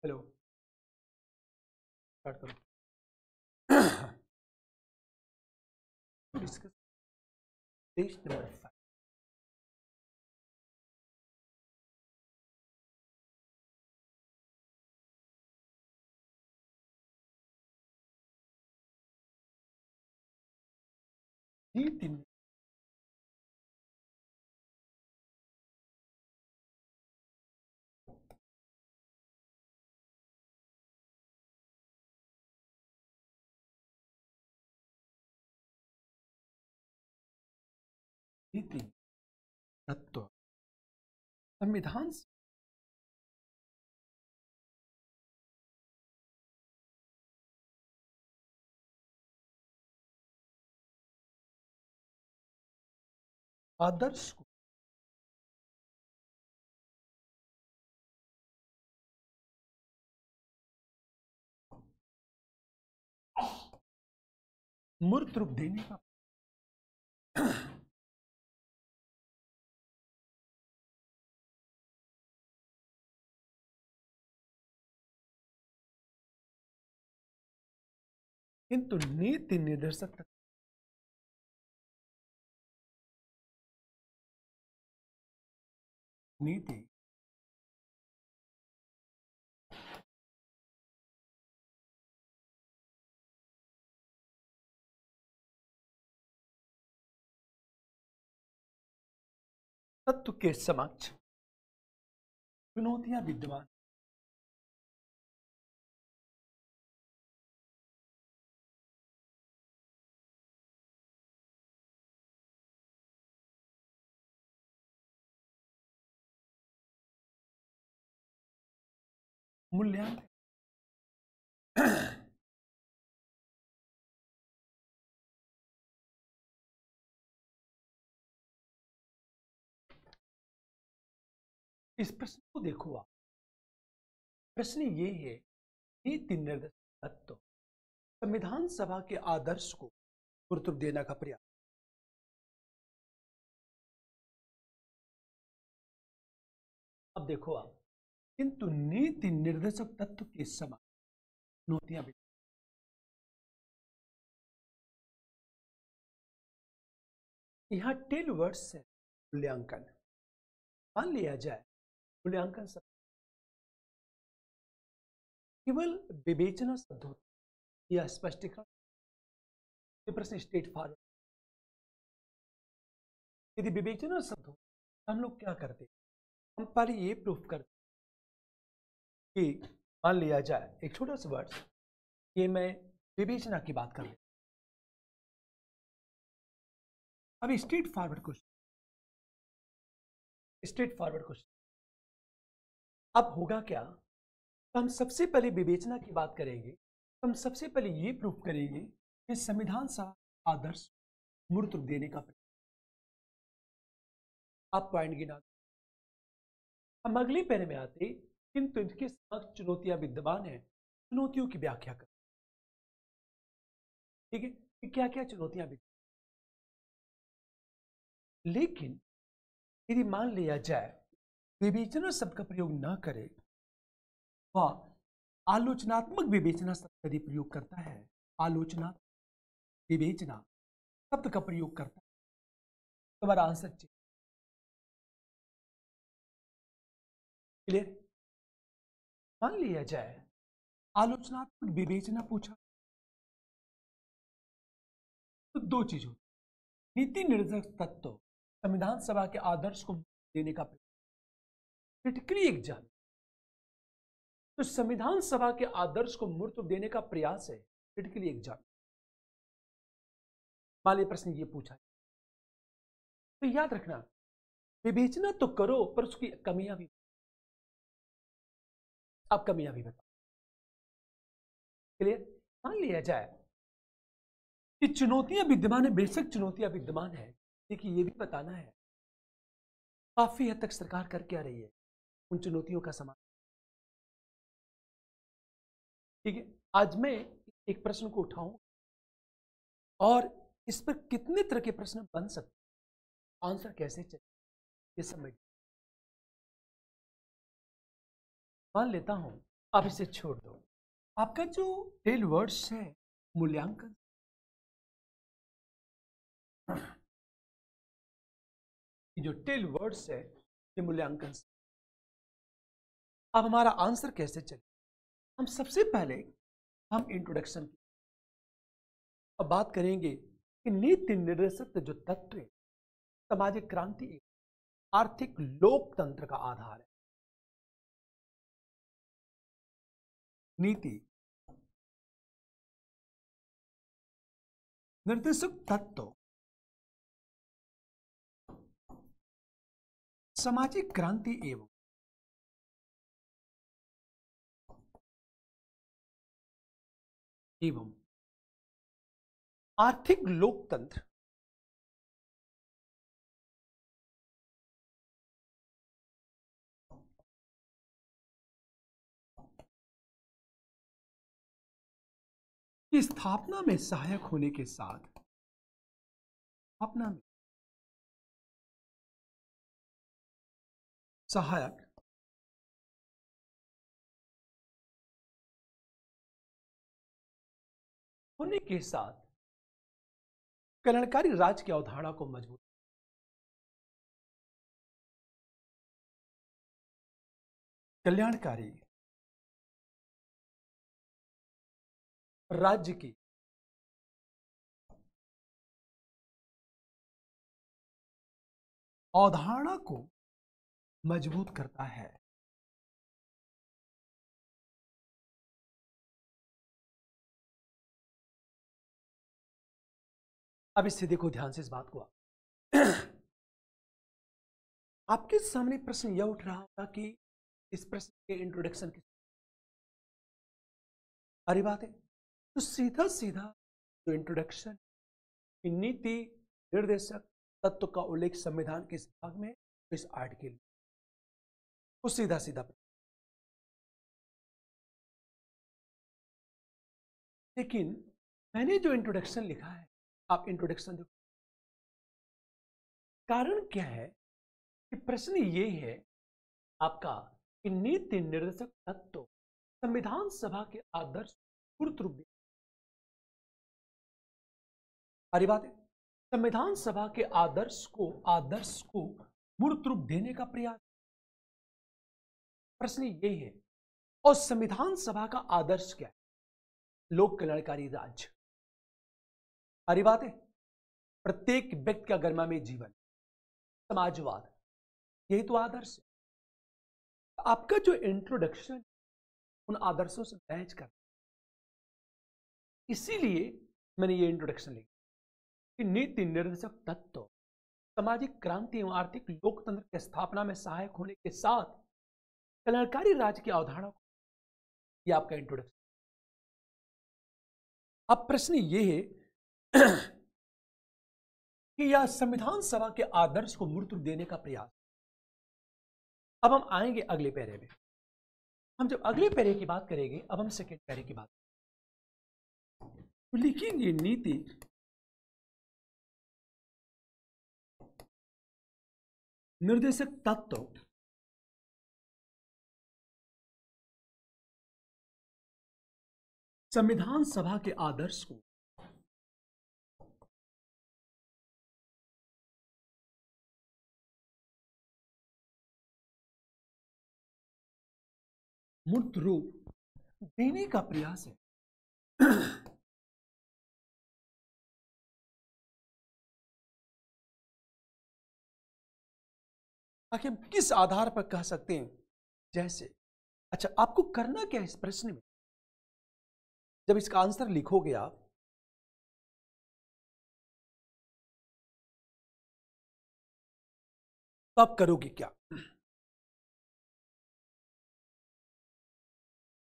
Hello, start करो। Discuss page number 5। नीति नीति तत्व संविधान आदर्श को मूर्त रूप देने का किंतु नीति निर्देशक नीति तत्व के समक्ष चुनौतियां विद्यमान। मूल्यांकन इस प्रश्न को देखो आप। प्रश्न ये है, नीति निर्देशक तत्व संविधान सभा के आदर्श को मूर्त रूप देने का प्रयास। अब देखो आप, किंतु नीति निर्देशक तत्व के समान चुनौतियां भी। यहां 10 वर्ड्स है मूल्यांकन। मान लिया जाए मूल्यांकन शब्द केवल विवेचना शब्द होता या स्पष्टीकरण। प्रश्न स्ट्रेट फॉरवर्ड। यदि विवेचना शब्द हो हम लोग क्या करते, हम पहले ये प्रूफ करते कि मान लिया जाए एक छोटा सा वर्ड, ये मैं विवेचना की बात कर रहा हूं। अभी स्ट्रेट फॉरवर्ड क्वेश्चन अब होगा क्या, तो हम सबसे पहले विवेचना की बात करेंगे। हम सबसे पहले ये प्रूफ करेंगे कि संविधान सभा आदर्श मूर्त रूप देने का आप पॉइंट गिना। हम अगले पैरे में आते, किंतु इनके समक्ष चुनौतियां विद्यमान है, चुनौतियों की व्याख्या कर। ठीक है कि क्या क्या चुनौतियां विद्यमान। लेकिन यदि मान लिया जाए विवेचना शब्द का प्रयोग न करे, वह आलोचनात्मक विवेचना शब्द यदि प्रयोग करता है, आलोचनात्मक विवेचना शब्द का प्रयोग करता है, तो हमारा आंसर चाहिए। क्लियर? मान लिया जाए आलोचनात्मक विवेचना पूछा तो दो चीज होती, नीति निर्देशक तत्व संविधान सभा के आदर्श को देने का क्रिटिकली एग्जाम। तो संविधान सभा के आदर्श को मूर्त रूप देने का प्रयास है क्रिटिकली एग्जाम। मान लीजिए प्रश्न ये पूछा, तो याद रखना विवेचना तो करो पर उसकी कमियां भी, अब कमियां भी बताओ। क्लियर? मान लिया जाए कि चुनौतियां विद्यमान है, बेशक चुनौतियां विद्यमान है, लेकिन ये भी बताना है काफी हद तक सरकार कर क्या रही है उन चुनौतियों का समाधान। ठीक है, आज मैं एक प्रश्न को उठाऊं और इस पर कितने तरह के प्रश्न बन सकते, आंसर कैसे चाहिए, ये समझ। मान लेता हूं आप इसे छोड़ दो। आपका जो टेल वर्ड्स है मूल्यांकन, जो टेल वर्ड्स है ये मूल्यांकन। अब हमारा आंसर कैसे चले? हम सबसे पहले हम इंट्रोडक्शन की अब बात करेंगे कि नीति निर्देशक जो तत्व है, सामाजिक क्रांति आर्थिक लोकतंत्र का आधार है। नीति निर्देशक तत्व सामाजिक क्रांति एवं आर्थिक लोकतंत्र की स्थापना में सहायक होने के साथ स्थापना में सहायक होने के साथ कल्याणकारी राज्य की अवधारणा को मजबूत कल्याणकारी राज्य की अवधारणा को मजबूत करता है। अब इससे देखो ध्यान से इस बात को। आपके सामने प्रश्न यह उठ रहा था कि इस प्रश्न के इंट्रोडक्शन की अरे बात है, तो सीधा सीधा जो इंट्रोडक्शन नीति निर्देशक तत्व का उल्लेख संविधान के इस भाग में, इस आर्टिकल को सीधा सीधा। लेकिन मैंने जो इंट्रोडक्शन लिखा है, आप इंट्रोडक्शन देखो, कारण क्या है कि प्रश्न ये है आपका कि नीति निर्देशक तत्व संविधान सभा के आदर्श पूर्ण रूप अरे बात है, संविधान सभा के आदर्श को मूर्त रूप देने का प्रयास। प्रश्न ये है, और संविधान सभा का आदर्श क्या है? लोक कल्याणकारी राज्य। अरे बात है, प्रत्येक व्यक्ति का गरिमामय जीवन, समाजवाद, यही तो आदर्श है। आपका जो इंट्रोडक्शन उन आदर्शों से मैच कर, इसीलिए मैंने ये इंट्रोडक्शन लिखा कि नीति निर्देशक तत्व सामाजिक क्रांति एवं आर्थिक लोकतंत्र की स्थापना में सहायक होने के साथ कल्याणकारी राज्य की अवधारणा को, ये आपका इंट्रोडक्शन। अब प्रश्न ये है कि यह संविधान सभा के आदर्श को मूर्त रूप देने का प्रयास। अब हम आएंगे अगले पैरे में। हम जब अगले पैरे की बात करेंगे, अब हम सेकेंड पैरे की बात तो लिखेंगे नीति निर्देशक तत्व संविधान सभा के आदर्श को मूर्त रूप देने का प्रयास है। आखिर हम किस आधार पर कह सकते हैं? जैसे अच्छा, आपको करना क्या है इस प्रश्न में? जब इसका आंसर लिखोगे आप, तो आप करोगे क्या?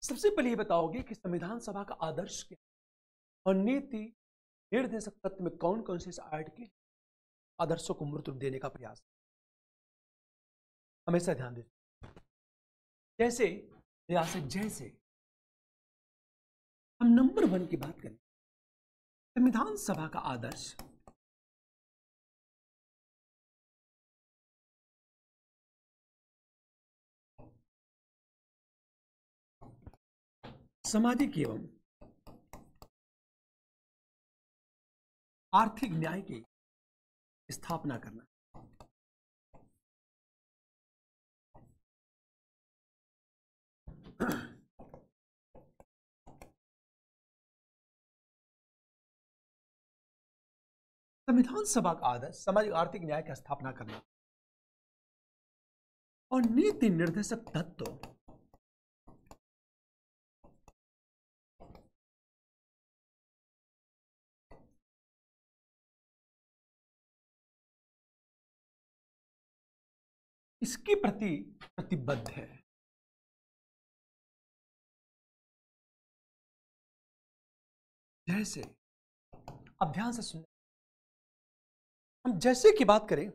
सबसे पहले ये बताओगे कि संविधान सभा का आदर्श क्या और नीति निर्देशक तत्व में कौन कौन से आर्टिकल आदर्शों को मूर्त रूप देने का प्रयास। हमेशा ध्यान दीजिए, जैसे रियासत, जैसे हम नंबर 1 की बात करें, संविधान सभा का आदर्श सामाजिक एवं आर्थिक न्याय की स्थापना करना। संविधान सभा का आदर्श सामाजिक आर्थिक न्याय की स्थापना करना और नीति निर्देशक तत्व इसके प्रति प्रतिबद्ध है। जैसे, अब ध्यान से सुनना, हम जैसे की बात करें,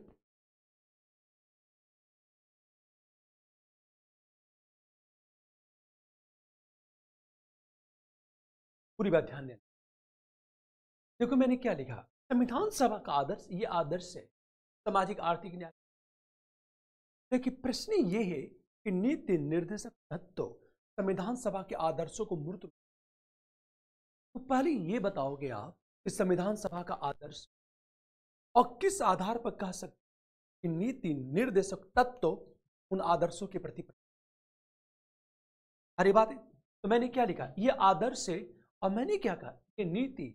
पूरी बात ध्यान देना। देखो मैंने क्या लिखा, संविधान सभा का आदर्श, ये आदर्श है सामाजिक आर्थिक न्याय। लेकिन प्रश्न ये है कि नीति निर्देशक तत्व संविधान सभा के आदर्शों को मूर्त, तो पहले ये बताओगे आप कि संविधान सभा का आदर्श और किस आधार पर कह सकते कि नीति निर्देशक तत्व उन आदर्शों के प्रति। हरी बात है। तो मैंने क्या लिखा, ये आदर्श है और मैंने क्या कहा कि नीति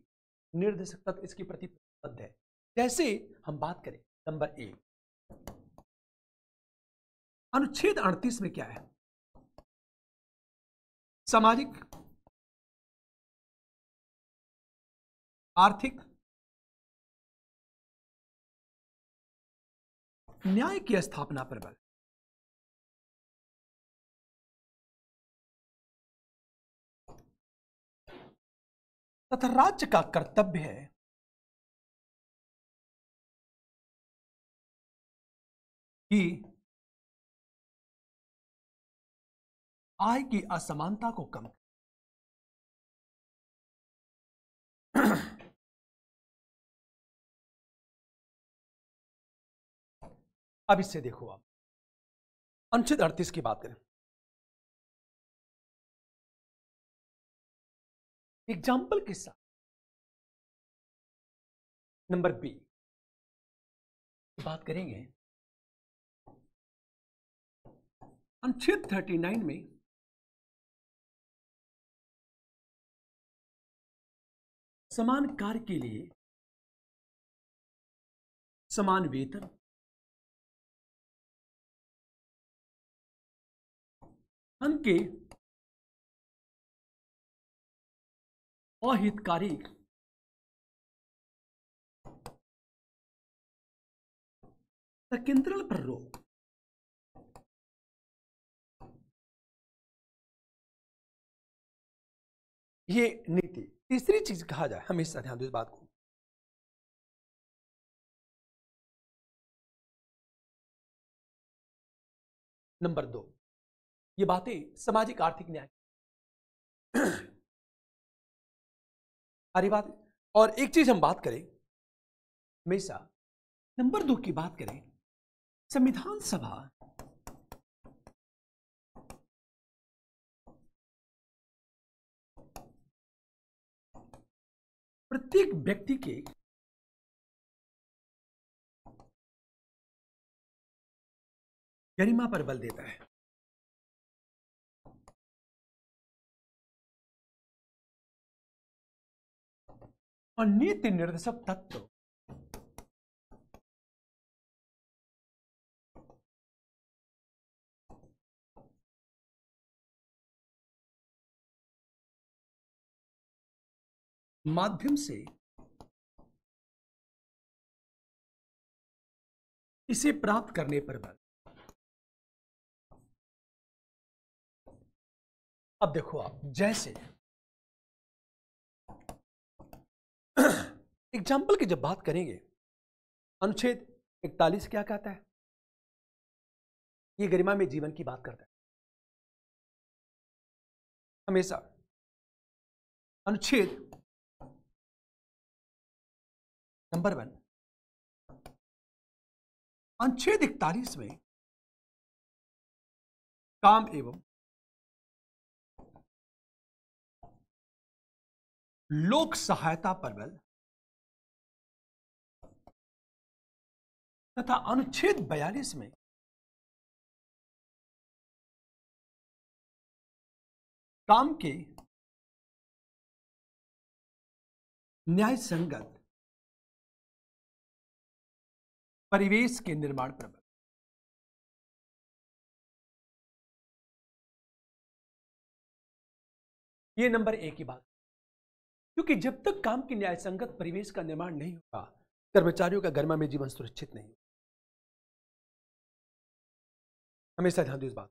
निर्देशक तत्व इसके प्रति प्रतिबद्ध है। जैसे हम बात करें नंबर 1, अनुच्छेद 38 में क्या है, सामाजिक आर्थिक न्याय की स्थापना पर बल। तथा राज्य का कर्तव्य है कि आय की असमानता को कम। अब इससे देखो, आप अनुच्छेद 38 की बात करें, एग्जाम्पल के साथ नंबर बी बात करेंगे। अनुच्छेद 39 में समान कार्य के लिए समान वेतन, के अहितकारी संकेंद्रण पर रोक, ये नीति। तीसरी चीज कहा जाए, हमेशा ध्यान दो इस बात को, नंबर 2, ये बातें सामाजिक आर्थिक न्याय सारी बात। और एक चीज हम बात करें हमेशा, नंबर 2 की बात करें, संविधान सभा प्रत्येक व्यक्ति के गरिमा पर बल देता है। और नीति निर्देशक तत्व माध्यम से इसे प्राप्त करने पर बल। अब देखो आप, जैसे एग्जाम्पल की जब बात करेंगे, अनुच्छेद 41 क्या कहता है, ये गरिमा में जीवन की बात करता है हमेशा। अनुच्छेद नंबर 1, अनुच्छेद 41 में काम एवं लोक सहायता परबल तथा अनुच्छेद 42 में काम के न्याय संगत परिवेश के निर्माण प्रबल। यह नंबर एक की बात, क्योंकि जब तक काम के न्याय संगत परिवेश का निर्माण नहीं होगा, कर्मचारियों का गरिमा में जीवन सुरक्षित नहीं। हमेशा ध्यान दो इस बात।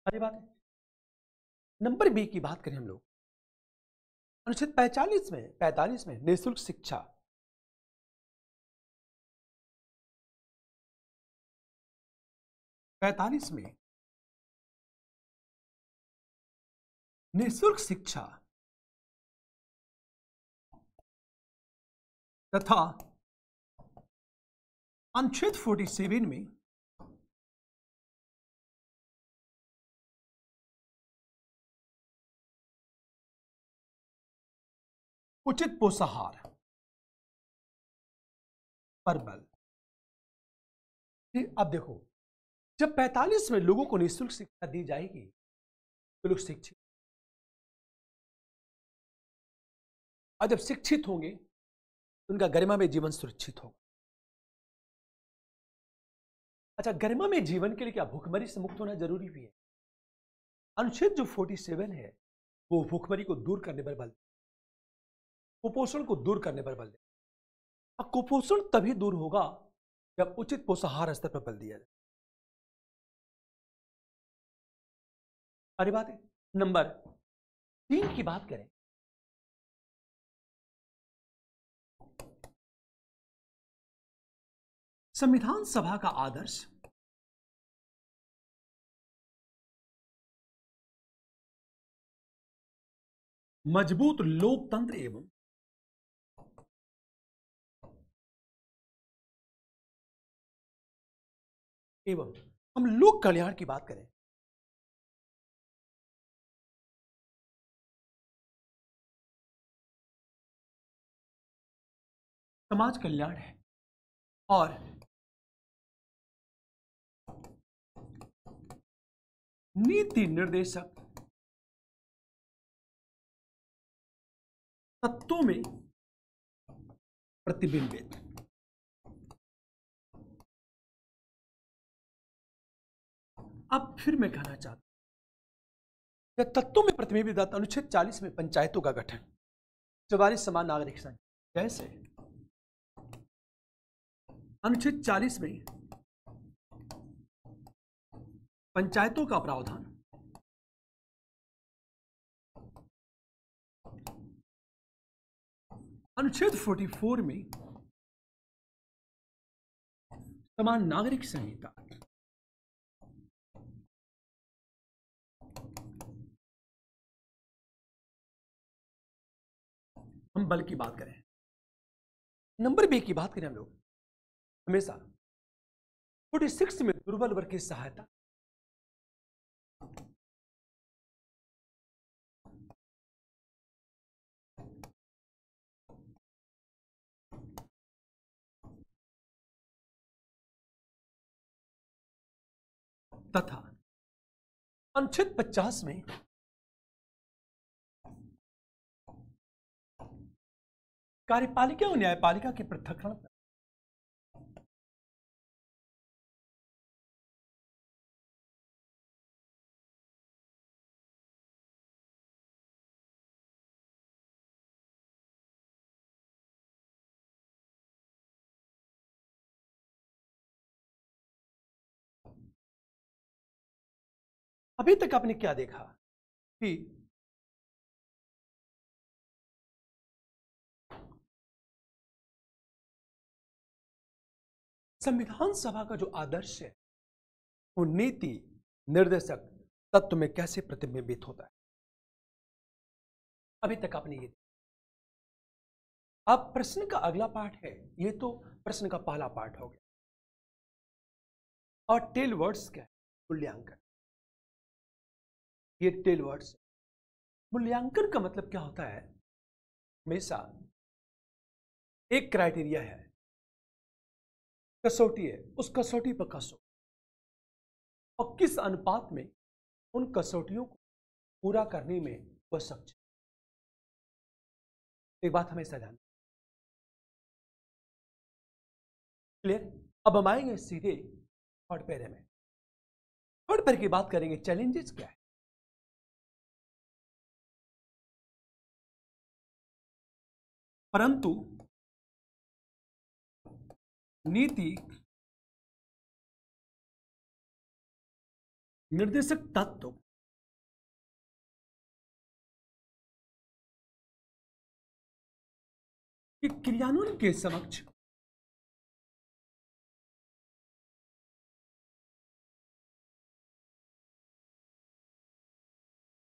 सारी बात है। नंबर बी की बात करें हम लोग, अनुच्छेद 45 में निःशुल्क शिक्षा। पैंतालीस में निःशुल्क शिक्षा तथा अनुच्छेद 47 में उचित पोषाहार पर बल। अब देखो, जब 45 में लोगों को निःशुल्क शिक्षा दी जाएगी तो लोग शिक्षित, और जब शिक्षित होंगे तो उनका गरिमा में जीवन सुरक्षित होगा। अच्छा, गरिमा में जीवन के लिए क्या भूखमरी से मुक्त होना जरूरी भी है? अनुच्छेद जो 47 है वो भूखमरी को दूर करने पर बल, कुपोषण को दूर करने पर बल दे। अब कुपोषण तभी दूर होगा जब उचित पोषाहार स्तर पर बल दिया जाए। अरे बात है। नंबर 3 की बात करें, संविधान सभा का आदर्श मजबूत लोकतंत्र एवं हम लोक कल्याण की बात करें, समाज कल्याण है और नीति निर्देशक तत्वों में प्रतिबिंबित। अब फिर मैं कहना चाहता हूं, तत्वों में प्रतिबिंबित अनुच्छेद 40 में पंचायतों का गठन, 44 समान नागरिक संघ, जैसे अनुच्छेद 40 में पंचायतों का प्रावधान, अनुच्छेद 44 में समान नागरिक संहिता, हम बल की बात करें। नंबर बी की बात करें हम लोग, हमेशा 46 में दुर्बल वर्ग की सहायता, तथा अनुच्छेद 50 में कार्यपालिका और न्यायपालिका के पृथक्करण। अभी तक आपने क्या देखा कि संविधान सभा का जो आदर्श है वो नीति निर्देशक तत्व में कैसे प्रतिबिंबित होता है। अभी तक आपने ये, अब प्रश्न का अगला पार्ट है, ये तो प्रश्न का पहला पार्ट हो गया, और टेल वर्ड्स क्या है? मूल्यांकन। ये टेल वर्ड्स मूल्यांकन का मतलब क्या होता है? हमेशा एक क्राइटेरिया है, कसौटी है, उस कसौटी पर कसो और किस अनुपात में उन कसौटियों को पूरा करने में वह सक्षम। एक बात हमेशा ध्यान, क्लियर? अब हम आएंगे सीधे थर्ड पैरे में। थर्ड पैरे की बात करेंगे, चैलेंजेस क्या है। परंतु नीति निर्देशक तत्व के क्रियान्वयन के समक्ष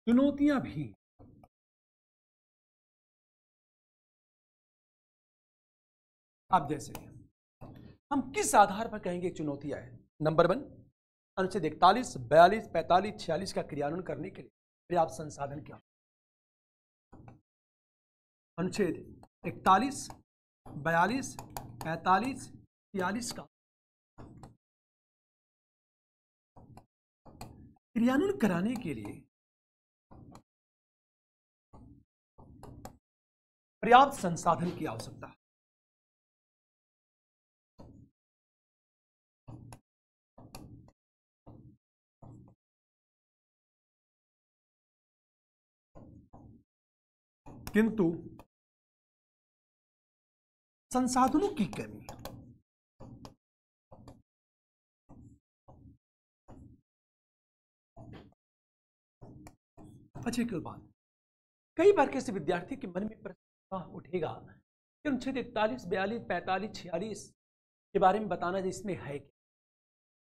चुनौतियां भी आप जैसे हम किस आधार पर कहेंगे चुनौतियां है? नंबर 1, अनुच्छेद 41, 42, 45, 46 का क्रियान्वयन करने के लिए पर्याप्त संसाधन क्या? अनुच्छेद 41, 42, 45, 46 का क्रियान्वयन कराने के लिए पर्याप्त संसाधन की आवश्यकता है। किंतु संसाधनों की कमी, अच्छी कोई बात, कई बार कैसे विद्यार्थी के मन में प्रश्न उठेगा कि अनुच्छेद 41, 42, 45, 46 के बारे में बताना जिसमें है क्या?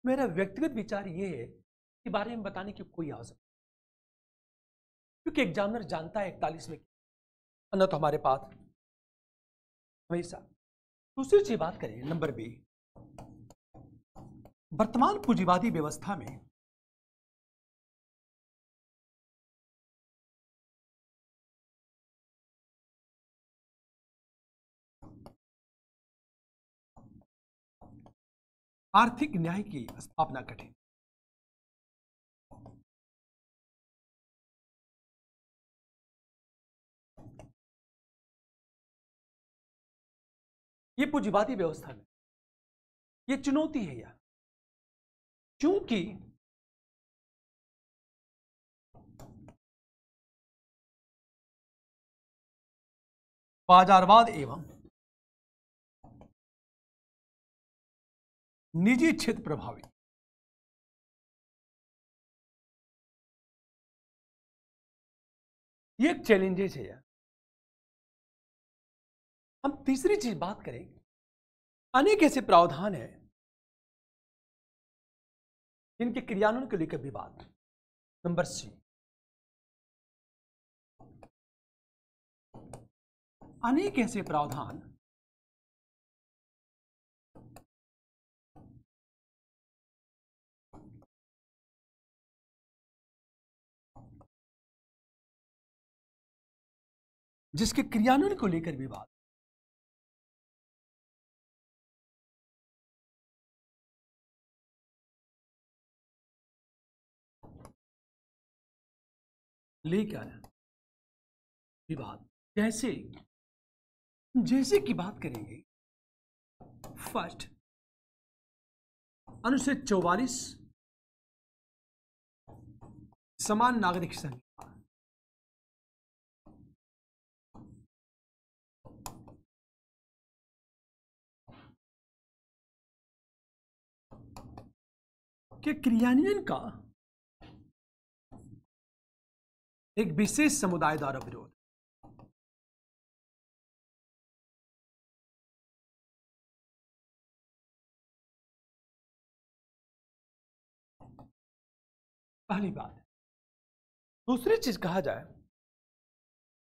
मेरा व्यक्तिगत विचार यह है कि बारे में बताने की कोई आवश्यकता, क्योंकि एग्जामिनर जानता है 41 में न तो हमारे पास हमेशा। दूसरी चीज बात करें, नंबर बी, वर्तमान पूंजीवादी व्यवस्था में आर्थिक न्याय की स्थापना कठिन। ये पूंजीवादी व्यवस्था में ये चुनौती है यार, क्योंकि बाजारवाद एवं निजी क्षेत्र प्रभावी, ये एक चैलेंजेस है यार। हम तीसरी चीज बात करें, अनेक ऐसे प्रावधान हैं जिनके क्रियान्वयन को लेकर विवाद। नंबर सी, अनेक ऐसे प्रावधान जिसके क्रियान्वयन को लेकर विवाद। लेकर विवाद जैसे जैसे की बात करेंगे, फर्स्ट अनुच्छेद 44 समान नागरिक संहिता, के क्रियान्वयन का एक विशेष समुदाय द्वारा विरोध। पहली बात। दूसरी चीज कहा जाए,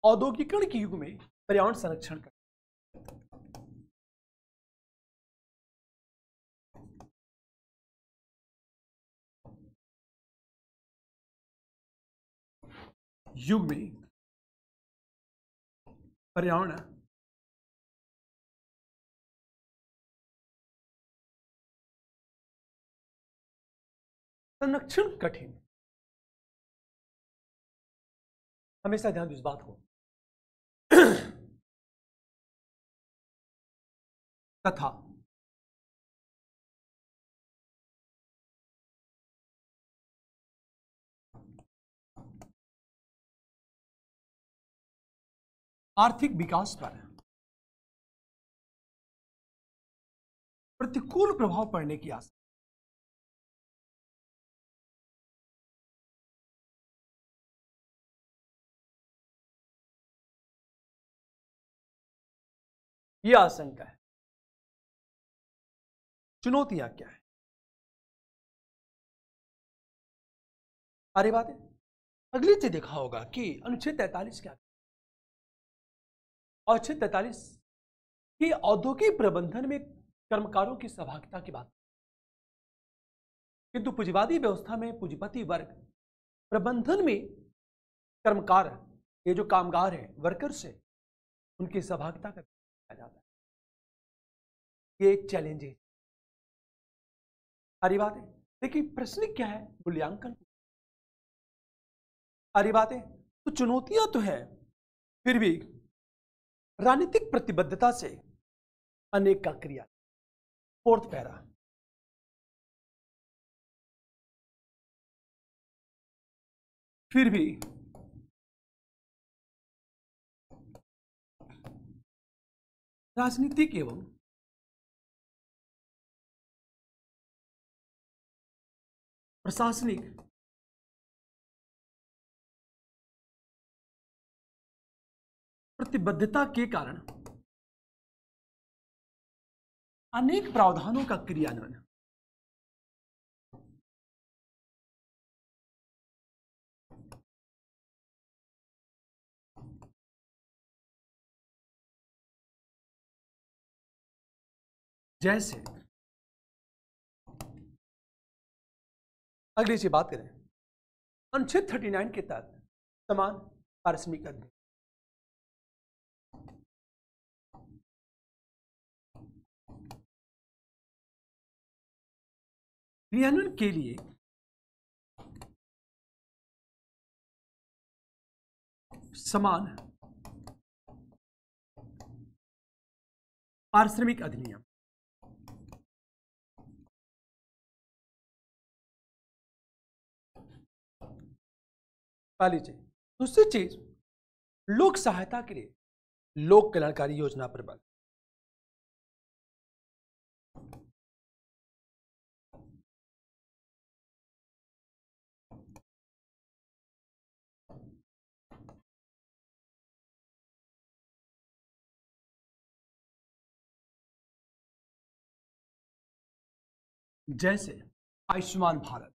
औद्योगिकरण के युग में पर्यावरण संरक्षण का, युग में पर्यावरण संरक्षण कठिन। हमेशा ध्यान दो इस बात को। तथा आर्थिक विकास पर प्रतिकूल प्रभाव पड़ने की आशंका। यह आशंका है। चुनौतियां क्या है? अरे बात है, अगली से देखा होगा कि अनुच्छेद 43 क्या है। अनुच्छेद 43 की औद्योगिक प्रबंधन में कर्मकारों की सहभागिता की बात, किंतु पूंजीवादी व्यवस्था में पूंजीपति वर्ग प्रबंधन में कर्मकार, ये जो कामगार है, वर्कर्स है, उनकी सहभागिता का किया जाता है। ये एक चैलेंज है। अरे बात है, देखिए प्रश्न क्या है, मूल्यांकन। अरे बात है, तो चुनौतियां तो है, फिर भी राजनीतिक प्रतिबद्धता से अनेक का क्रिया। फोर्थ पैरा, फिर भी राजनीतिक एवं प्रशासनिक प्रतिबद्धता के कारण अनेक प्रावधानों का क्रियान्वयन जैसे, अगली से बात करें, अनुच्छेद 39 के तहत समान पारिश्रमिक अधिनियम, क्रियान्वयन के लिए समान पारिश्रमिक अधिनियम, पहली चीज। दूसरी चीज, लोक सहायता के लिए लोक कल्याणकारी योजना पर बल। जैसे आयुष्मान भारत,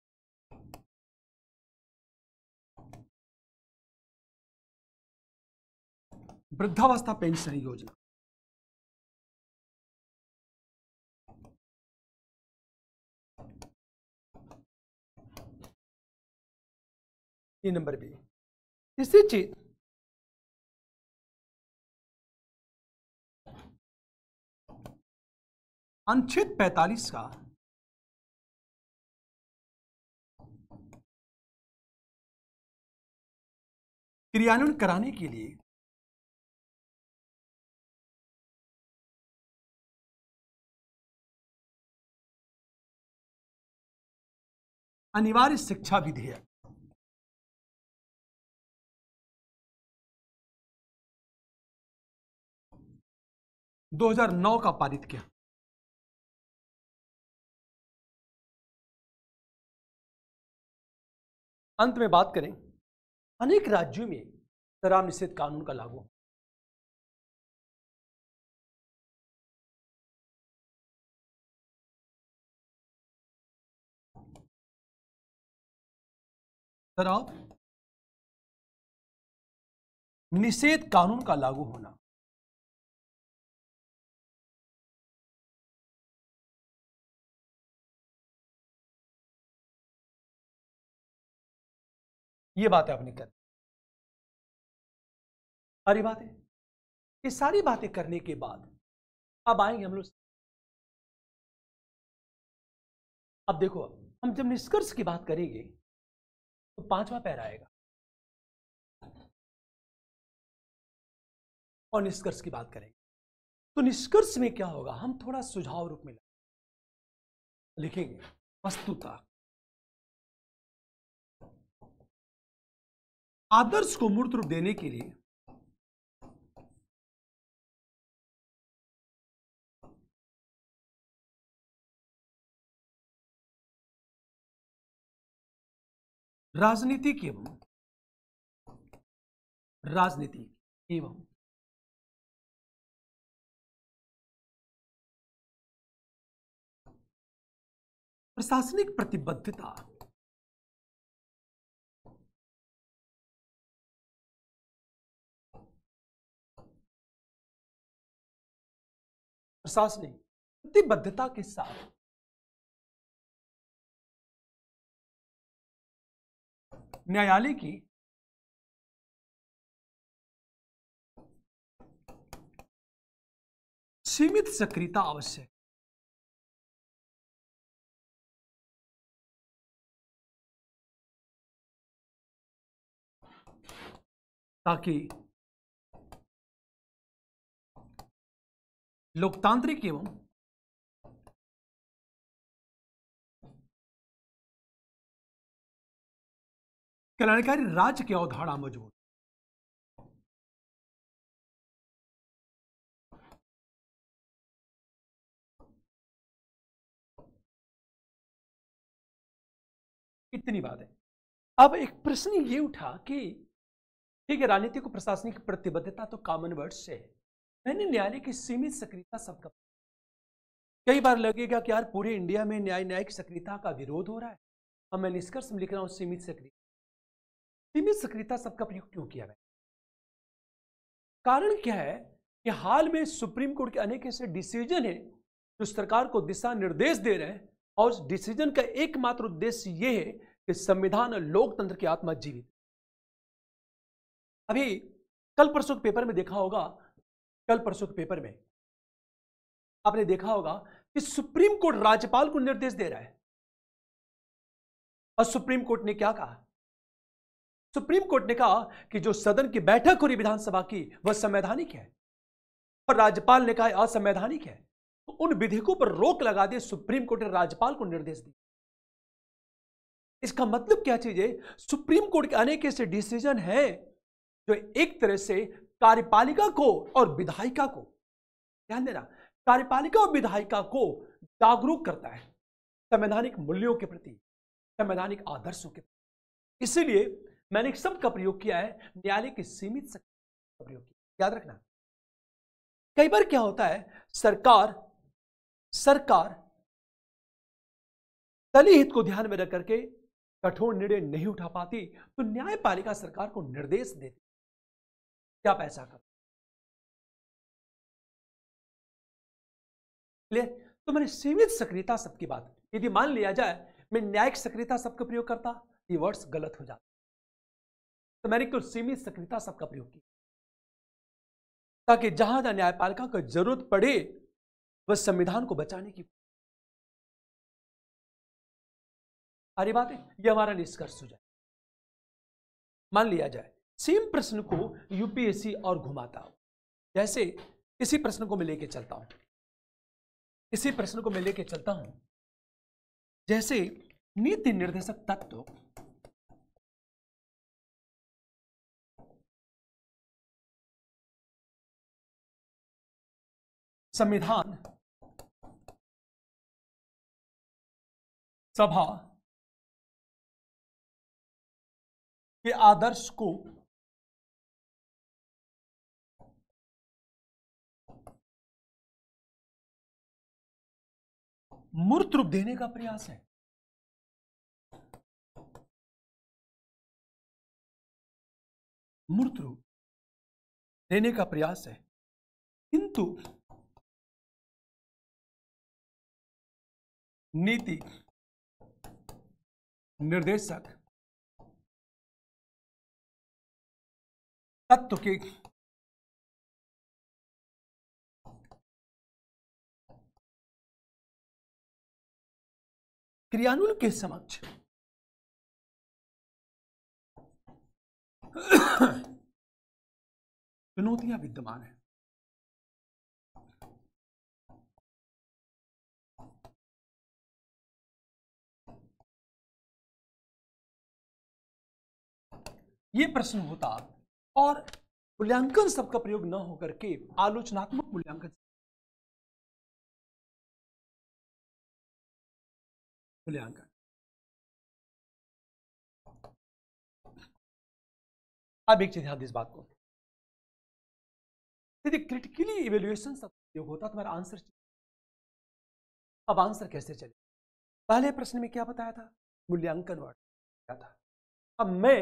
वृद्धावस्था पेंशन योजना, ये नंबर बी। तीसरी चीज, अनुच्छेद 45 का क्रियान्वयन कराने के लिए अनिवार्य शिक्षा विधेयक, 2009 का पारित किया। अंत में बात करें, अनेक राज्यों में शराब निषेध कानून का लागू। शराब निषेध कानून का लागू होना, ये बात है आपने कर। अरे बात है, ये सारी बातें करने के बाद अब आएंगे हम लोग। अब देखो, हम जब निष्कर्ष की बात करेंगे तो पांचवा पैरा आएगा और निष्कर्ष की बात करेंगे। तो निष्कर्ष में क्या होगा, हम थोड़ा सुझाव रूप में लिखेंगे। वस्तुतः आदर्श को मूर्त रूप देने के लिए राजनीतिक एवं प्रशासनिक प्रतिबद्धता प्रशासनिक प्रतिबद्धता के साथ न्यायालय की सीमित सक्रियता आवश्यक। ताकि लोकतांत्रिक एवं कल्याणकारी राज्य की अवधारणा मजबूत। इतनी बात है। अब एक प्रश्न ये उठा कि ठीक है, राजनीति को प्रशासनिक प्रतिबद्धता तो कॉमन वर्ड से है, मैंने न्यायालय की सीमित सक्रियता सबका। कई बार लगेगा कि यार पूरे इंडिया में न्यायिक सक्रियता का विरोध हो रहा है, अब मैं निष्कर्ष में लिख रहा हूं सीमित सक्रियता। सीमित सक्रियता सबका प्रयोग क्यों किया गया? कारण क्या है कि हाल में सुप्रीम कोर्ट के अनेक ऐसे डिसीजन है जो सरकार को दिशा निर्देश दे रहे हैं, और उस डिसीजन का एकमात्र उद्देश्य यह है कि संविधान और लोकतंत्र की आत्मा जीवित। अभी कल परसों के पेपर में देखा होगा, कल परसों के पेपर में आपने देखा होगा कि सुप्रीम कोर्ट राज्यपाल को निर्देश दे रहा है, और सुप्रीम कोर्ट ने क्या कहा? सुप्रीम कोर्ट ने कहा कि जो सदन की बैठक हो रही विधानसभा की वह संवैधानिक है, और राज्यपाल ने कहा असंवैधानिक है। तो उन विधेयकों पर रोक लगा दी सुप्रीम कोर्ट ने, राज्यपाल को निर्देश दिया। इसका मतलब क्या चीज है? सुप्रीम कोर्ट के अनेक ऐसे डिसीजन हैं जो एक तरह से कार्यपालिका को और विधायिका को, ध्यान देना, कार्यपालिका और विधायिका को जागरूक करता है संवैधानिक मूल्यों के प्रति, संवैधानिक आदर्शों के प्रति। इसीलिए मैंने एक शब्द का प्रयोग किया है, न्यायालय की सीमित सक्रियता का प्रयोग किया। याद रखना, कई बार क्या होता है, सरकार तली हित को ध्यान में रख करके कठोर निर्णय नहीं उठा पाती, तो न्यायपालिका सरकार को निर्देश देती क्या आप ऐसा कर। तो मैंने सीमित सक्रियता शब्द की बात, यदि मान लिया जाए मैं न्यायिक सक्रियता शब्द का प्रयोग करता, ये वर्ड्स गलत हो जाते, तो मैंने कुछ सीमित सक्रियता शब्द का प्रयोग किया ताकि जहां जहां न्यायपालिका को जरूरत पड़े वह संविधान को बचाने की। सारी बात है, यह हमारा निष्कर्ष हो जाए। मान लिया जाए सेम प्रश्न को यूपीएससी और घुमाता हो, जैसे इसी प्रश्न को मैं लेके चलता हूं, इसी प्रश्न को मैं लेके चलता हूं, जैसे नीति निर्देशक तत्व संविधान सभा के आदर्श को मूर्त रूप देने का प्रयास है। मूर्त रूप देने का प्रयास है, किंतु नीति निर्देशक तत्व के क्रियान्वयन के समक्ष चुनौतियां विद्यमान है। ये प्रश्न होता और मूल्यांकन शब्द का प्रयोग न होकर के आलोचनात्मक मूल्यांकन अब एक चीज ध्यान इस बात को, यदि क्रिटिकली इवेल्युएशन शब्द प्रयोग होता तुम्हारा आंसर, अब आंसर कैसे चले? पहले प्रश्न में क्या बताया था? मूल्यांकन वर्ड क्या था। अब मैं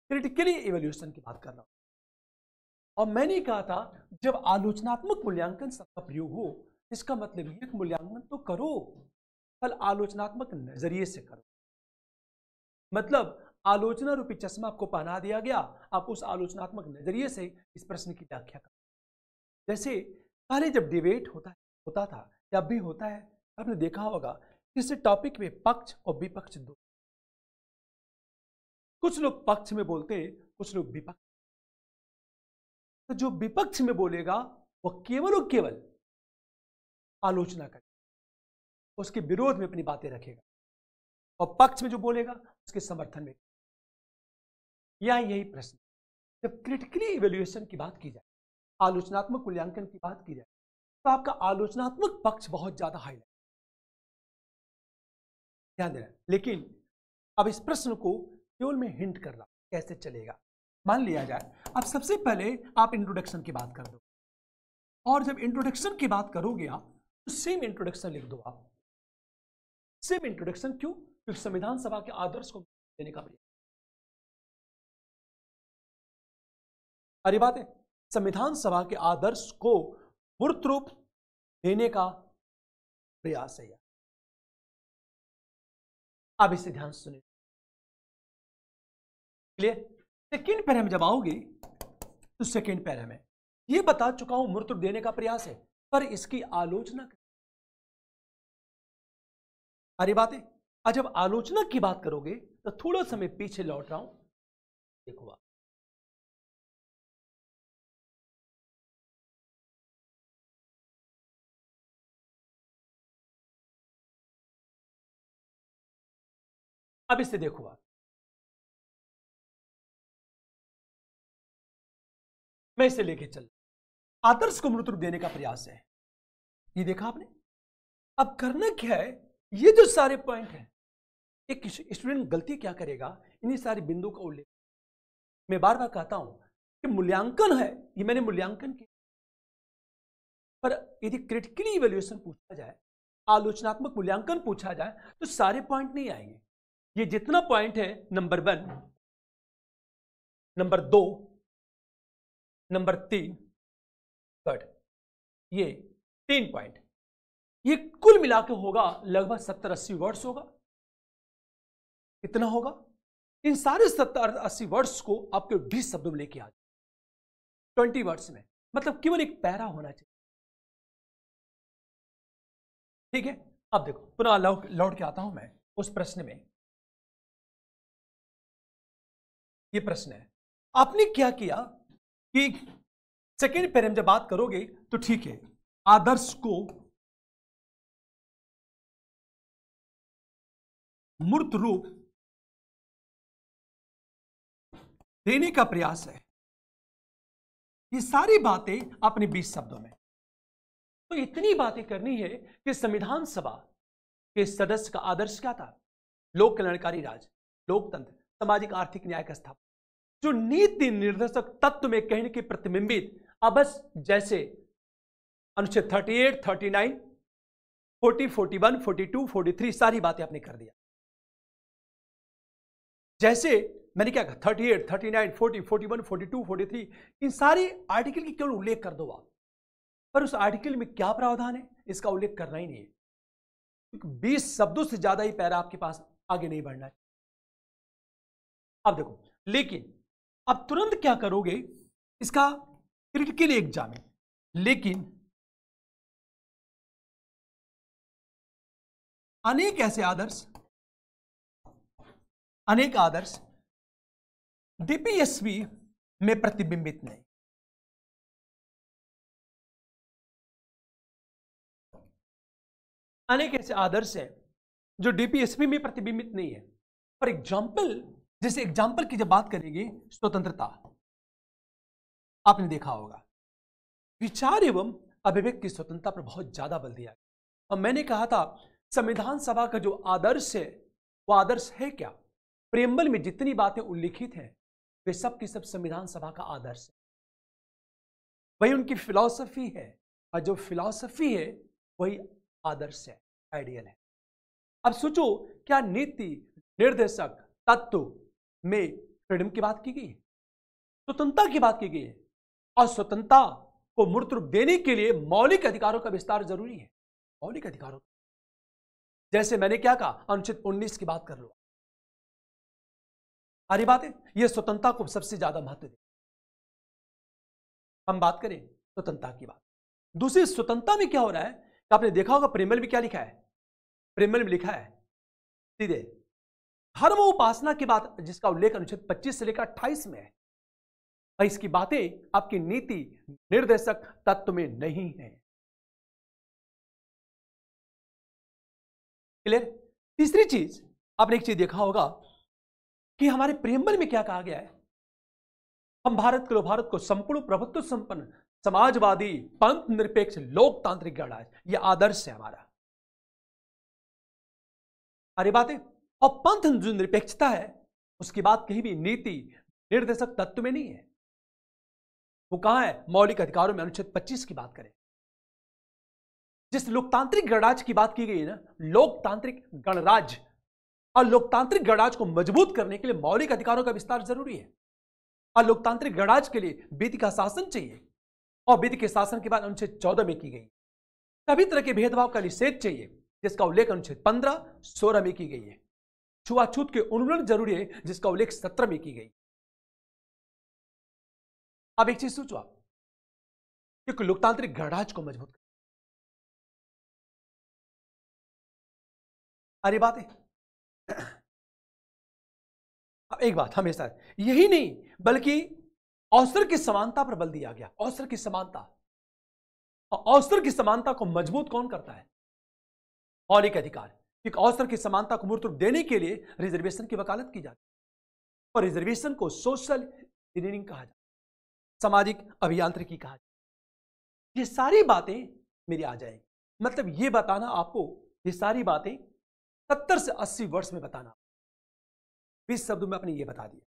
क्रिटिकली इवेल्युएशन की बात कर रहा हूं और मैंने कहा था जब आलोचनात्मक मूल्यांकन शब्द का प्रयोग हो, इसका मतलब ये कि मूल्यांकन तो करो, पर आलोचनात्मक नजरिए से करो। मतलब आलोचना रूपी चश्मा आपको पहना दिया गया, आप उस आलोचनात्मक नजरिए से इस प्रश्न की व्याख्या करो। जैसे पहले जब डिबेट होता था या भी होता है, आपने देखा होगा इस टॉपिक में पक्ष और विपक्ष दो, कुछ लोग पक्ष में बोलते हैं, कुछ लोग विपक्ष। तो जो विपक्ष में बोलेगा वह केवल और केवल आलोचना करेगा, उसके विरोध में अपनी बातें रखेगा, और पक्ष में जो बोलेगा उसके समर्थन में। यही प्रश्न, जब क्रिटिकली इवेल्युएशन की बात की जाए, आलोचनात्मक मूल्यांकन की बात की जाए, तो आपका आलोचनात्मक पक्ष बहुत ज्यादा हाईलाइट, ध्यान देना। लेकिन अब इस प्रश्न को केवल मैं हिंट कर रहा हूं कैसे चलेगा। मान लिया जाए अब सबसे पहले आप इंट्रोडक्शन की बात कर दो, और जब इंट्रोडक्शन की बात करोगे आप तो सेम इंट्रोडक्शन लिख दो। आप सेम इंट्रोडक्शन क्यों? क्योंकि संविधान सभा के आदर्श को देने का प्रयास, अरे बात है, संविधान सभा के आदर्श को मूर्त रूप देने का प्रयास है। अब इसे ध्यान से सुनिए, क्लियर? सेकेंड पैरा में जब आओगे तो सेकेंड पैरा में ये बता चुका हूं मूर्त रूप देने का प्रयास है, पर इसकी आलोचना कर, अरे बात है। आज जब आलोचना की बात करोगे तो थोड़ा समय पीछे लौट रहा हूं, देखो आप अब इसे देखो आप, मैं इसे लेके चल, आदर्श को मूर्त रूप देने का प्रयास है, ये देखा आपने। अब करना क्या है, ये जो सारे पॉइंट हैं, एक स्टूडेंट गलती क्या करेगा, इन्हीं सारे बिंदु का उल्लेख, मैं बार बार कहता हूं कि मूल्यांकन है, ये मैंने मूल्यांकन किया, पर यदि क्रिटिकली इवैल्यूएशन पूछा जाए, आलोचनात्मक मूल्यांकन पूछा जाए, तो सारे पॉइंट नहीं आएंगे। ये जितना पॉइंट है, नंबर 1, नंबर 2, नंबर 3, थर्ड, ये 3 पॉइंट, ये कुल मिलाकर होगा लगभग 70-80 वर्ड्स होगा। कितना होगा? इन सारे 70-80 वर्ड्स को आपके 20 शब्दों में लेके आ जाए, 20 वर्ड्स में, मतलब केवल एक पैरा होना चाहिए। ठीक है, अब देखो पुनः लौट के आता हूं मैं उस प्रश्न में। ये प्रश्न है, आपने क्या किया कि सेकेंड पैरा में जब बात करोगे तो ठीक है, आदर्श को मूर्त रूप देने का प्रयास है, ये सारी बातें अपने 20 शब्दों में। तो इतनी बातें करनी है कि संविधान सभा के सदस्य का आदर्श क्या था? लोक कल्याणकारी राज, लोकतंत्र, सामाजिक आर्थिक न्याय का स्थापना, जो नीति निर्देशक तत्व में कहने के प्रतिबिंबित, अब बस जैसे अनुच्छेद 38, 39, 40, 41, 42, 43 सारी बातें आपने कर दिया। जैसे मैंने क्या कहा, 38, 39, 40, 41, 42, 43, इन सारे आर्टिकल की केवल उल्लेख कर दो आप, पर उस आर्टिकल में क्या प्रावधान है इसका उल्लेख करना ही नहीं है, क्योंकि 20 शब्दों से ज्यादा ही पैरा आपके पास आगे नहीं बढ़ना है। अब देखो, लेकिन अब तुरंत क्या करोगे, इसका क्रिटिकल एग्जाम है, लेकिन अनेक ऐसे आदर्श अनेक आदर्श डीपीएसपी में प्रतिबिंबित नहीं। अनेक ऐसे आदर्श हैं जो डीपीएसपी में प्रतिबिंबित नहीं है। फॉर एग्जाम्पल, जैसे एग्जाम्पल की जब बात करेंगे, स्वतंत्रता, आपने देखा होगा विचार एवं अभिव्यक्ति की स्वतंत्रता पर बहुत ज्यादा बल दिया गया। और मैंने कहा था संविधान सभा का जो आदर्श है वो आदर्श है क्या? प्रेमबल में जितनी बातें उल्लिखित हैं वे सब की सब संविधान सभा का आदर्श है, वही उनकी फिलॉसफी है, और जो फिलॉसफी है वही आदर्श है, आइडियल है। अब सोचो, क्या नीति निर्देशक तत्व में फ्रीडम की बात की गई है, स्वतंत्रता की बात की गई है, और स्वतंत्रता को मूर्त रूप देने के लिए मौलिक अधिकारों का विस्तार जरूरी है। मौलिक अधिकारों, जैसे मैंने क्या कहा, अनुच्छेद 19 की बात कर लो, सारी बातें यह स्वतंत्रता को सबसे ज्यादा महत्व दे। हम बात करें स्वतंत्रता की बात। दूसरी, स्वतंत्रता में क्या हो रहा है, तो आपने देखा होगा प्रेमबल में क्या लिखा है, प्रेमबल में लिखा है सीधे धर्म उपासना की बात, जिसका उल्लेख अनुच्छेद 25 से लेकर 28 में है, और इसकी बातें आपकी नीति निर्देशक तत्व में नहीं है। क्लियर? तीसरी चीज, आपने एक चीज देखा होगा कि हमारे प्रेमबल में क्या कहा गया है, हम भारत को संपूर्ण प्रभुत्व संपन्न समाजवादी पंथ निरपेक्ष लोकतांत्रिक गणराज्य, यह आदर्श है हमारा। अरे बातें, और पंथ जो निरपेक्षता है उसकी बात कहीं भी नीति निर्देशक तत्व में नहीं है। वो कहां है? मौलिक अधिकारों में अनुच्छेद 25 की बात करें। जिस लोकतांत्रिक गणराज्य की बात की गई है ना, लोकतांत्रिक गणराज्य, और लोकतांत्रिक गणराज्य को मजबूत करने के लिए मौलिक अधिकारों का विस्तार जरूरी है। और लोकतांत्रिक गणराज्य के लिए विधि का शासन चाहिए, और विधि के शासन के बाद अनुच्छेद 14 में की गई सभी तरह के भेदभाव का निषेध चाहिए, जिसका उल्लेख अनुच्छेद 15, 16 में की गई है। छुआछूत के उन्मूलन जरूरी है, जिसका उल्लेख 17 में की गई। अब एक चीज सोचो आप, क्योंकि लोकतांत्रिक गणराज्य को मजबूत कर, अरे बात है। अब एक बात हमेशा, यही नहीं बल्कि अवसर की समानता पर बल दिया गया। अवसर की समानता, और अवसर की समानता को मजबूत कौन करता है? मौलिक अधिकार। क्योंकि अवसर की समानता को मूर्त रूप देने के लिए रिजर्वेशन की वकालत की जाती है, और रिजर्वेशन को सोशल इंजीनियरिंग कहा जाता है, सामाजिक अभियांत्रिकी कहा जाता है। ये सारी बातें मेरी आ जाएंगी। मतलब ये बताना आपको, ये सारी बातें 70 से 80 वर्ष में बताना, 20 शब्दों में आपने ये बता दिया।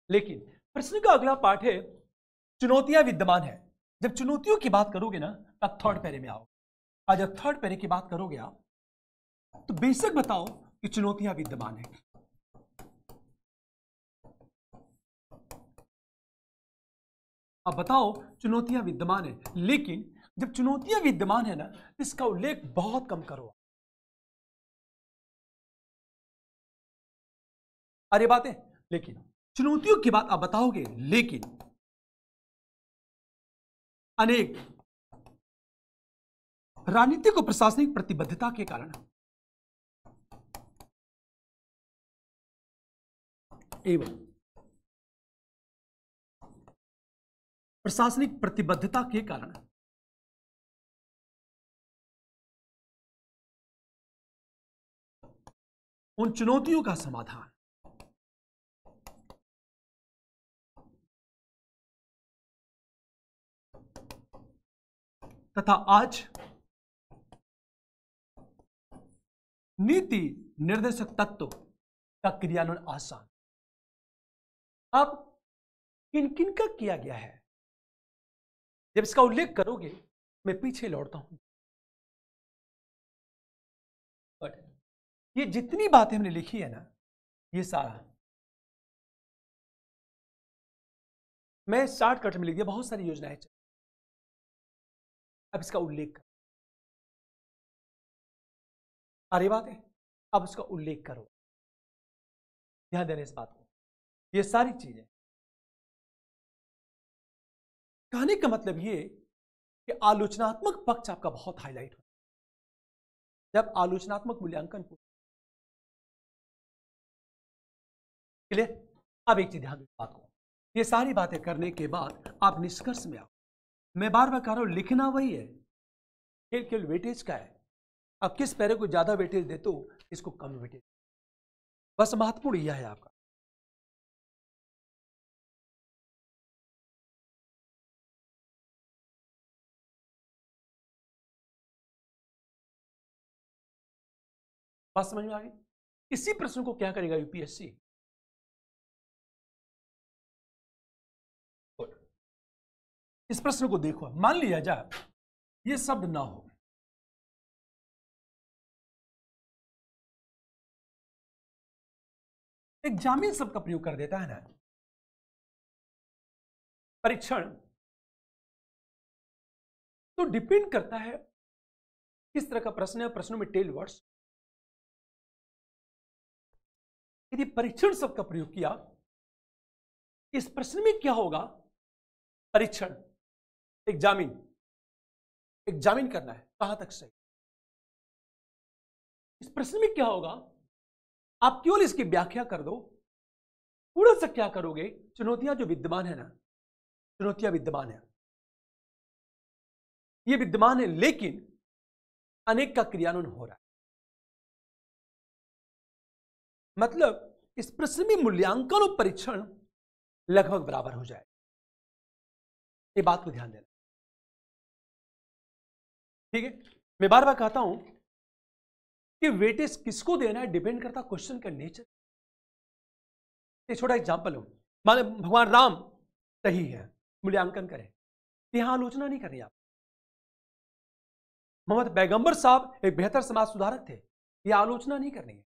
लेकिन प्रश्न का अगला पार्ट है चुनौतियां विद्यमान है। जब चुनौतियों की बात करोगे ना, तब थर्ड पैरे में आओ, और जब थर्ड पैरे की बात करोगे आप, तो बेशक बताओ कि चुनौतियां विद्यमान है। अब बताओ चुनौतियां विद्यमान है, लेकिन जब चुनौतियां विद्यमान है ना, इसका उल्लेख बहुत कम करो। अरे बातें, लेकिन चुनौतियों की बात आप बताओगे, लेकिन अनेक राजनीतिक और प्रशासनिक प्रतिबद्धता के कारण एवं प्रशासनिक प्रतिबद्धता के कारण उन चुनौतियों का समाधान तथा आज नीति निर्देशक तत्व का क्रियान्वयन आसान। अब किन किन का किया गया है, जब इसका उल्लेख करोगे मैं पीछे लौटता हूं। बट ये जितनी बातें हमने लिखी है ना, ये सारा मैं शॉर्टकट में लिख दिया। बहुत सारी योजनाएं चल, अब इसका उल्लेख कर, अरे बात है, अब उसका उल्लेख करो, ध्यान देना इस बात को। ये सारी चीजें कहने का मतलब ये कि आलोचनात्मक पक्ष आपका बहुत हाईलाइट हो। जब आलोचनात्मक मूल्यांकन क्लियर? अब एक चीज ध्यान दो बात को, ये सारी बातें करने के बाद आप निष्कर्ष में आओ। मैं बार बार कह रहा हूं, लिखना वही है, केवल वेटेज का है। अब किस पैरे को ज्यादा वेटेज देते हो, इसको कम वेटेज, बस महत्वपूर्ण यह है आपका। बात समझ में आ गई? इसी प्रश्न को क्या करेगा यूपीएससी, इस प्रश्न को देखो, मान लिया जाए ये शब्द ना हो, एक जामीन शब्द का प्रयोग कर देता है ना, परीक्षण, तो डिपेंड करता है किस तरह का प्रश्न है। प्रश्नों में टेल वर्ड्स, यदि परीक्षण शब्द का प्रयोग किया, इस प्रश्न में क्या होगा, परीक्षण, एग्जामिन, एग्जामिन करना है, कहां तक सही। इस प्रश्न में क्या होगा, आप केवल इसकी व्याख्या कर दो, थोड़ा सा क्या करोगे, चुनौतियां जो विद्यमान है ना, चुनौतियां विद्यमान है, ये विद्यमान है, लेकिन अनेक का क्रियान्वयन हो रहा है। मतलब इस प्रश्न में मूल्यांकन और परीक्षण लगभग बराबर हो जाए, ये बात को ध्यान देना, ठीक है? मैं बार बार कहता हूं कि वेटेज किसको देना है, डिपेंड करता क्वेश्चन का नेचर। एक छोटा एग्जांपल हो, मान भगवान राम सही है, मूल्यांकन करें, यहां आलोचना नहीं करनी आप। मोहम्मद पैगंबर साहब एक बेहतर समाज सुधारक थे, यह आलोचना नहीं करनी है,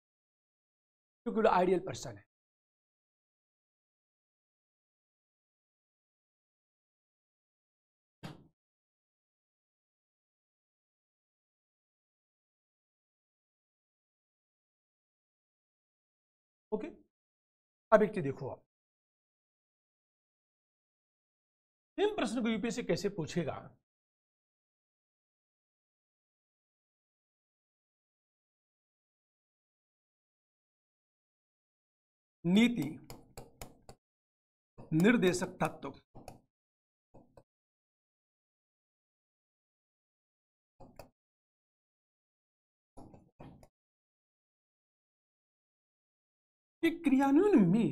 क्योंकि वो आइडियल पर्सन है। ओके, अब एक चीज देखो, आप सेम प्रश्न को यूपीएससी कैसे पूछेगा। नीति निर्देशक तत्व, कि क्रियान्वयन में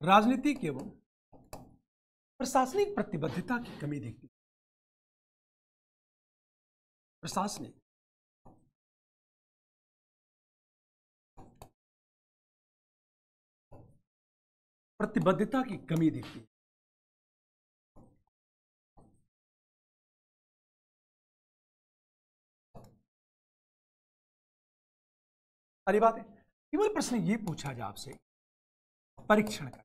राजनीतिक एवं प्रशासनिक प्रतिबद्धता की कमी दिखती है। प्रशासनिक प्रतिबद्धता की कमी दिखती है। अरे बात है, केवल प्रश्न ये पूछा जाए आपसे परीक्षण का।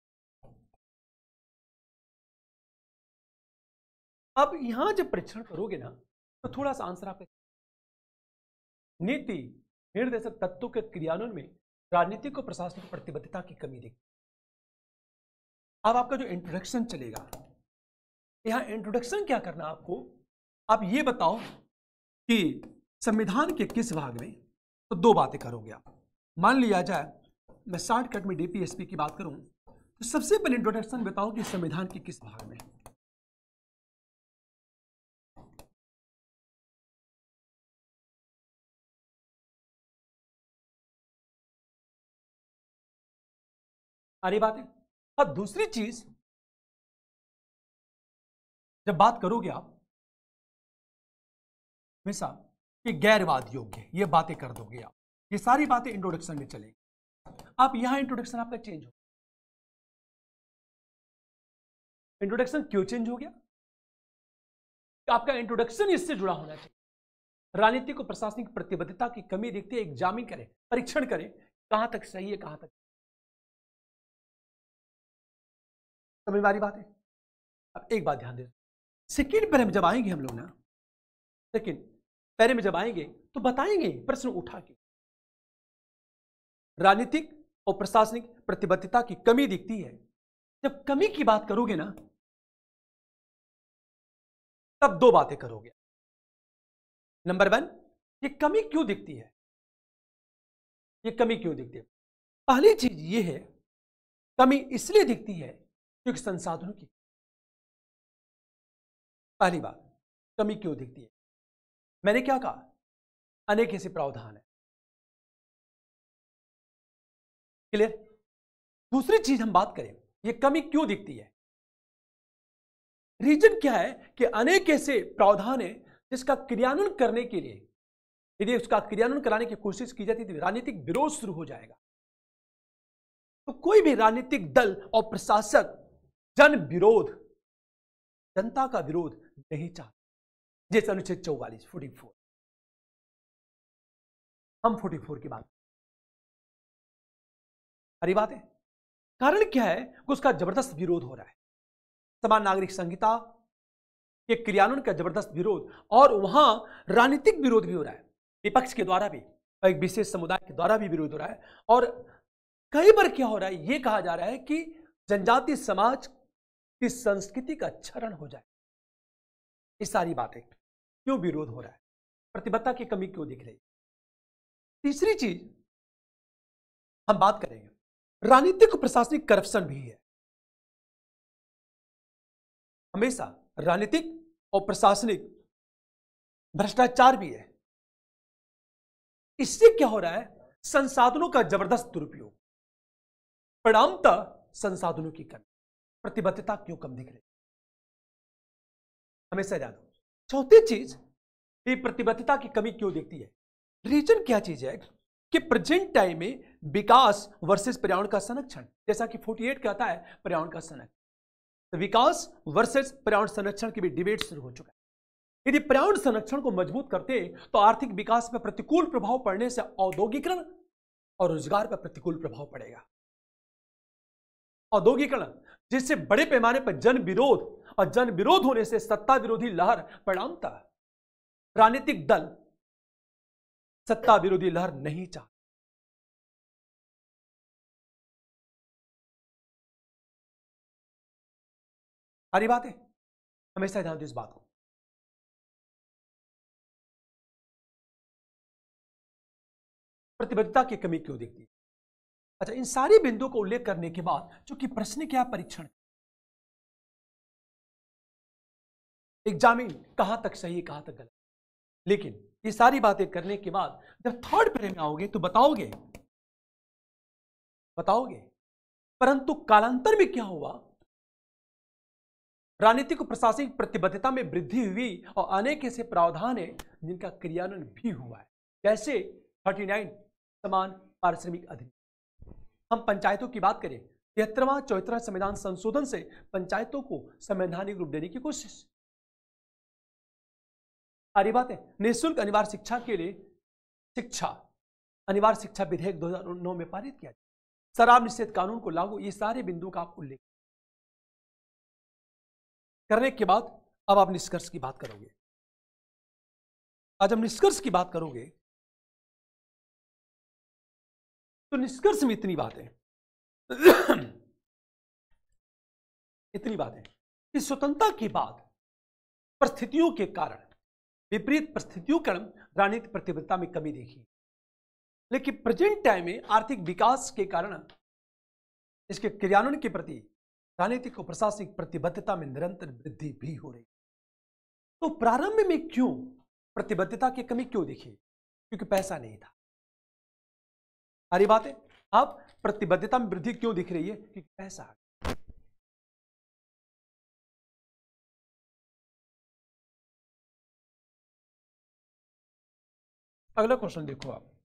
अब यहां जब परीक्षण करोगे ना, तो थोड़ा सा आंसर आपका, नीति निर्देशक तत्वों के क्रियान्वयन में राजनीतिक और प्रशासनिक प्रतिबद्धता की कमी दिखती। अब आपका जो इंट्रोडक्शन चलेगा, यहां इंट्रोडक्शन क्या करना आपको, आप ये बताओ कि संविधान के किस भाग में, तो दो बातें करोगे आप। मान लिया जाए मैं शॉर्टकट में डीपीएसपी की बात करूं, तो सबसे पहले इंट्रोडक्शन बताओ कि संविधान के किस भाग में। अरे बात है। अब दूसरी चीज, जब बात करोगे आप हमेशा कि गैरवाद योग्य, ये बातें कर दोगे आप, ये सारी बातें इंट्रोडक्शन में चलेगी। आप यहां इंट्रोडक्शन आपका चेंज हो, इंट्रोडक्शन क्यों चेंज हो गया, आपका इंट्रोडक्शन इससे जुड़ा होना चाहिए। राजनीतिक और प्रशासनिक प्रतिबद्धता की कमी दिखती है, एग्जामिन करें, परीक्षण करें, कहां तक सही है, कहां तक। समझ वाली बात है। अब एक बात ध्यान दें, सेकेंड पैरे में जब आएंगे हम लोग ना, सेकेंड पैरे में जब आएंगे तो बताएंगे प्रश्न उठा के, राजनीतिक और प्रशासनिक प्रतिबद्धता की कमी दिखती है। जब कमी की बात करोगे ना, तब दो बातें करोगे। नंबर वन, ये कमी क्यों दिखती है, ये कमी क्यों दिखती है? पहली चीज ये है, कमी इसलिए दिखती है क्योंकि संसाधनों की। पहली बात, कमी क्यों दिखती है? मैंने क्या कहा? अनेक ऐसे प्रावधान है। क्लियर? दूसरी चीज हम बात करें, ये कमी क्यों दिखती है? रीजन क्या है कि अनेक ऐसे प्रावधान है जिसका क्रियान्वयन करने के लिए, यदि उसका क्रियान्वयन कराने की कोशिश की जाती तो राजनीतिक विरोध शुरू हो जाएगा। तो कोई भी राजनीतिक दल और प्रशासक जन विरोध, जनता का विरोध नहीं चाहता। जैसे अनुच्छेद 44 हम 44 की बात, अरे बात है। कारण क्या है कि उसका जबरदस्त विरोध हो रहा है, समान नागरिक संहिता के क्रियान्वयन का जबरदस्त विरोध, और वहां राजनीतिक विरोध भी हो रहा है, विपक्ष के द्वारा भी, एक विशेष समुदाय के द्वारा भी विरोध हो रहा है। और कई बार क्या हो रहा है, यह कहा जा रहा है कि जनजातीय समाज की संस्कृति का क्षरण हो जाए। ये सारी बातें क्यों विरोध हो रहा है, प्रतिबद्धता की कमी क्यों दिख रही है? तीसरी चीज हम बात करेंगे, राजनीतिक और प्रशासनिक करप्शन भी है। हमेशा राजनीतिक और प्रशासनिक भ्रष्टाचार भी है। इससे क्या हो रहा है, संसाधनों का जबरदस्त दुरुपयोग, परिणामतः संसाधनों की कमी, प्रतिबद्धता क्यों कम दिख रही, हमेशा याद हो। चौथी चीज, ये प्रतिबद्धता की कमी क्यों दिखती है? रीजन क्या चीज है कि प्रेजेंट टाइम में विकास वर्सेस पर्यावरण का संरक्षण, जैसा कि 48 कहता है पर्यावरण का संरक्षण, तो विकास वर्सेस पर्यावरण संरक्षण की भी डिबेट शुरू हो चुका है। यदि पर्यावरण संरक्षण को मजबूत करते तो आर्थिक विकास पर प्रतिकूल प्रभाव पड़ने से औद्योगिकरण और रोजगार पर प्रतिकूल प्रभाव पड़ेगा। औद्योगिकरण जिससे बड़े पैमाने पर जन विरोध, और जन विरोध होने से सत्ता विरोधी लहर, परिणामतः राजनीतिक दल सत्ता विरोधी लहर नहीं चाहते। सारी बात है, हमेशा ध्यान दो इस बात को। प्रतिबद्धता की कमी क्यों दिखती है? अच्छा, इन सारी बिंदुओं को उल्लेख करने के बाद, चूंकि प्रश्न क्या परीक्षण, एग्जामिन कहां तक सही कहां तक गलत, लेकिन ये सारी बातें करने के बाद जब थर्ड पेरे में आओगे तो बताओगे, परंतु कालांतर में क्या हुआ, राजनीतिक और प्रशासनिक प्रतिबद्धता में वृद्धि हुई और अनेक ऐसे प्रावधान है जिनका क्रियान्वयन भी हुआ है। जैसे 39 समान पारिश्रमिक अधिनियम। हम पंचायतों की बात करें, 73वां 74वां संविधान संशोधन से पंचायतों को संवैधानिक रूप देने की कोशिश। सारी बात है। निःशुल्क अनिवार्य शिक्षा के लिए अनिवार्य शिक्षा विधेयक 2009 में पारित किया, शराब निषेध कानून को लागू, ये सारे बिंदु का आप उल्लेख करने के बाद अब आप निष्कर्ष की बात करोगे। आज हम निष्कर्ष की बात करोगे तो निष्कर्ष में इतनी बात है कि स्वतंत्रता के बाद परिस्थितियों के कारण, विपरीत परिस्थितियों के कारण राजनीतिक प्रतिबद्धता में कमी देखी, लेकिन प्रेजेंट टाइम में आर्थिक विकास के कारण इसके क्रियान्वयन के प्रति राजनीतिक और प्रशासनिक प्रतिबद्धता में निरंतर वृद्धि भी हो रही। तो प्रारंभ में क्यों प्रतिबद्धता की कमी क्यों दिखी? क्योंकि पैसा नहीं था। सारी बात है। अब प्रतिबद्धता में वृद्धि क्यों दिख रही है? क्योंकि पैसा आ गया। अगला क्वेश्चन देखो आप,